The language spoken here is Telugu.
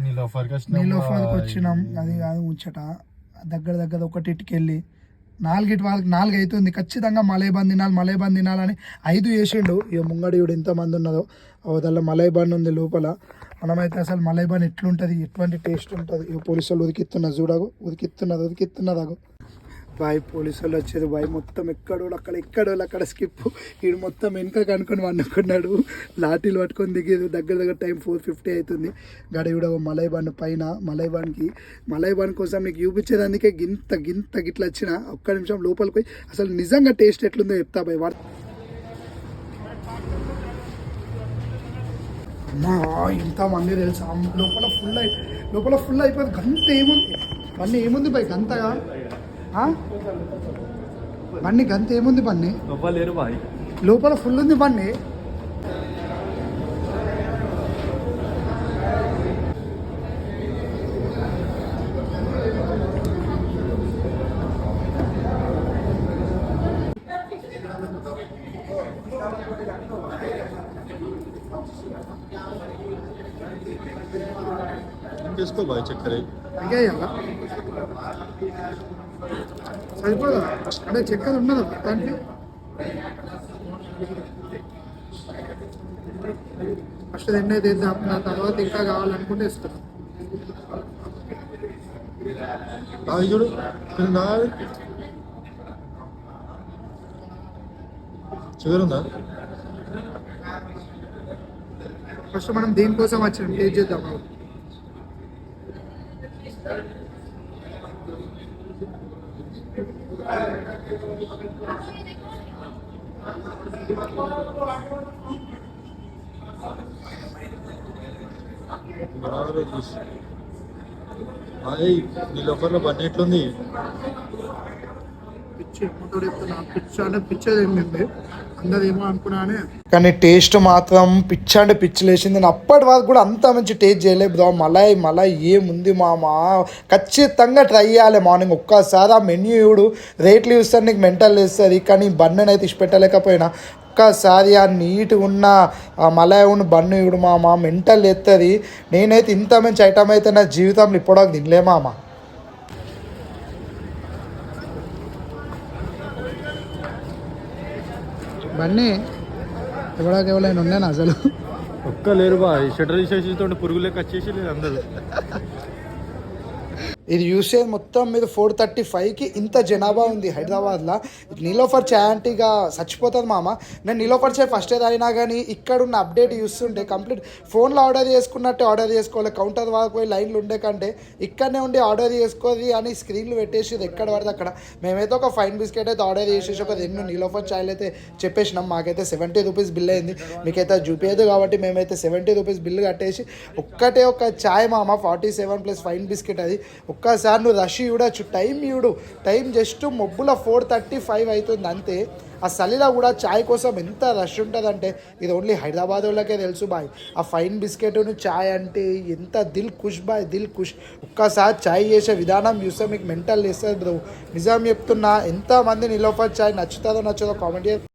నీలోఫర్కి వచ్చినాం. అది కాదు ముచ్చట. దగ్గర దగ్గర ఒకటికి వెళ్ళి 4 వాళ్ళకి 4 అవుతుంది. ఖచ్చితంగా మలైబాన్ తినాలని 5 చేసిండు. ఇక ముంగడియుడు ఎంతమంది ఉన్నదో అవతల మలైబాన్ ఉంది లోపల. మనమైతే అసలు మలైబాన్ ఎట్లుంటుంది, ఎటువంటి టేస్ట్ ఉంటుంది. ఇక పోలీసు వాళ్ళు ఉదికిస్తున్నారు చూడగు, ఉదికిస్తున్నది బాయ్. పోలీసు వాళ్ళు వచ్చేది బాయ్. మొత్తం ఎక్కడో అక్కడ స్కిప్. వీడు మొత్తం వెనక కనుక్కొని వండుకున్నాడు. లాఠీలు పట్టుకొని దిగేది. దగ్గర టైం 4:50 అవుతుంది. గడివిడ మలైబాన్ పైన మలైబాన్ కోసం నీకు చూపించేది. అందుకే గింత గిట్ల వచ్చిన ఒక్క నిమిషం లోపలికి పోయి అసలు నిజంగా టేస్ట్ ఎట్లుందో చెప్తా బాయ్. అమ్మా ఇంతమంది తెలుసా, లోపల ఫుల్ అయిపోయింది. గంత ఏముంది బాయ్ గంతగా బన్నీ గంత ఏముంది బన్నీ లోపల ఫుల్ ఉంది బన్నీ. తీసుకో బాయ్ చక్కెర ఇంకా సరిపోదా అంటే చక్కెర ఉండదు దాంట్లో. ఫస్ట్ ఎన్నో తీద్దాం, నా తర్వాత ఇంకా కావాలనుకుంటే ఇస్తాను. చూడు షుగర్ ఉందా? ఫస్ట్ మనం దీనికోసం వచ్చినాం, టేస్ట్ చేద్దాం. నీ లోపల బన్నీ ఎట్లుంది? కానీ టేస్ట్ మాత్రం పిచ్చి లేచింది. నేను అప్పటి వరకు కూడా అంత మంచి టేస్ట్ చేయలేదు. మలై ఏముంది మామా, ఖచ్చితంగా ట్రై చేయాలి. మార్నింగ్ ఒక్కసారి ఆ మెన్యూ చూడు, రేట్లు చూస్తాను నీకు మెంటల్ వేస్తుంది. కానీ బన్నెని అయితే ఇష్టపెట్టలేకపోయినా ఒక్కసారి ఆ నీట్గా ఉన్న ఆ మలై ఉన్న బన్ను చూడు మామ, మెంటల్ ఎత్తది. నేనైతే ఇంత మంచి ఐటమ్ అయితే నా జీవితంలో ఇప్పటిదాకా తినలే మామ. బన్నీ ఎవరైనా ఉన్నాను అసలు ఒక్క లేరు బా. షటర్ తీసేసి పురుగులే వచ్చేసి లేదు అందరూ. ఇది యూసేజ్ మొత్తం మీద 435కి ఇంత జనాభా ఉంది హైదరాబాద్లో. నీలోఫర్ చాయ్ అంటే ఇక చచ్చిపోతుంది మామ. నేను నీలోఫర్ చాయ్ ఫస్ట్ ఏది అయినా కానీ ఇక్కడ ఉన్న అప్డేట్ చూస్తుంటే కంప్లీట్ ఫోన్లో ఆర్డర్ చేసుకున్నట్టే ఆర్డర్ చేసుకోవాలి. కౌంటర్ వరకు పోయి లైన్లు ఉండే కంటే ఇక్కడనే ఉండి ఆర్డర్ చేసుకోవాలి అని స్క్రీన్లు పెట్టేసి ఎక్కడ పడితే అక్కడ. మేమైతే ఒక ఫైన్ బిస్కెట్ అయితే ఆర్డర్ చేసేసి ఒక 2 నీలోఫర్ చాయ్లు అయితే చెప్పేసినాం. మాకైతే 70 రూపీస్ బిల్ అయింది. మీకైతే చూపించదు కాబట్టి మేమైతే 70 రూపీస్ బిల్లు కట్టేసి ఒక్కటే ఒక చాయ్ మామ 47 ప్లస్ ఫైన్ బిస్కెట్. అది ఒక్కసారి నువ్వు రష్ చూడొచ్చు. టైం జస్ట్ మొబ్బుల 4:35 అవుతుంది అంతే. ఆ చలిలో కూడా చాయ్ కోసం ఎంత రష్ ఉంటుందంటే ఇది ఓన్లీ హైదరాబాద్ వాళ్ళకే తెలుసు బాయ్. ఆ ఫైన్ బిస్కెట్ను చాయ్ అంటే ఎంత దిల్ ఖుష్ బాయ్, దిల్ ఖుష్. ఒక్కసారి చాయ్ చేసే విధానం చూస్తే మీకు మెంటల్ వేస్తుంది బ్రో. నిజం చెప్తున్నా. ఎంతమంది నీలోఫర్ చాయ్ నచ్చుతుందో కామెంట్